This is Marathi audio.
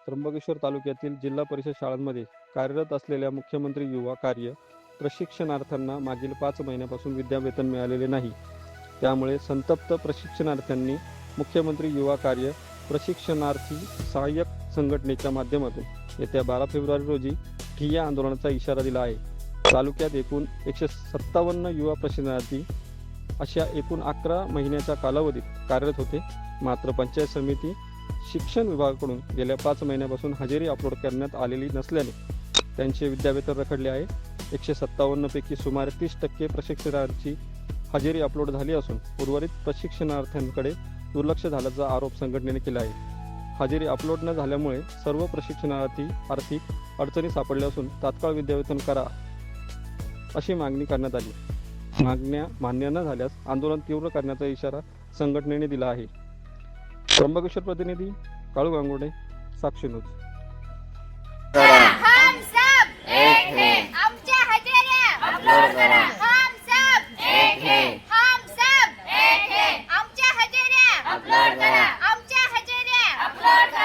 त्र्यंबकेश्वर तालुक्यातील जिल्हा परिषद शाळांमध्ये कार्यरत असलेल्या मुख्यमंत्री युवा कार्य प्रशिक्षणार्थ्यांना मागील 5 महिन्यापासून विद्यावेतन मिळालेले नाही। त्यामुळे संतप्त प्रशिक्षणार्थ्यांनी मुख्यमंत्री युवा कार्य प्रशिक्षणार्थी सहाय्यक संघटनेच्या माध्यमातून येत्या 12 फेब्रुवारी रोजी ठिय्या आंदोलनाचा इशारा दिला आहे। तालुक्यात एकूण 157 युवा प्रशिक्षणार्थी अशा एकूण 11 महिन्याच्या कालावधीत कार्यरत होते। मात्र पंचायत समिती शिक्षण विभागाकडून गेल्या 5 महिन्यापासून हजेरी अपलोड करण्यात आलेली नसल्याने त्यांचे विद्यावेतन रखडले आहे। 157 पैकी सुमारे 30% प्रशिक्षणार्थी हजेरी अपलोड झाली असून उर्वरित प्रशिक्षणार्थ्यांकडे दुर्लक्ष झाल्याचा आरोप संघटनेने केला आहे। हजेरी अपलोड न झाल्यामुळे सर्व प्रशिक्षणार्थी आर्थिक अडचणी सापडल्या असून तात्काळ विद्यावेतन करा अशी मागणी करण्यात आली। मागण्या मान्य न झाल्यास आंदोलन तीव्र करण्याचा इशारा संघटनेने दिला आहे। त्र्यंबकेश्वर प्रतिनिधी काळू गांगुर्डे, साक्षी न्यूज। हम सब एक हैं, आमच्या हजेऱ्या अपलोड करा। हम सब एक हैं, हम सब एक हैं, आमच्या हजेऱ्या अपलोड करा। आमच्या हजेऱ्या अपलोड करा।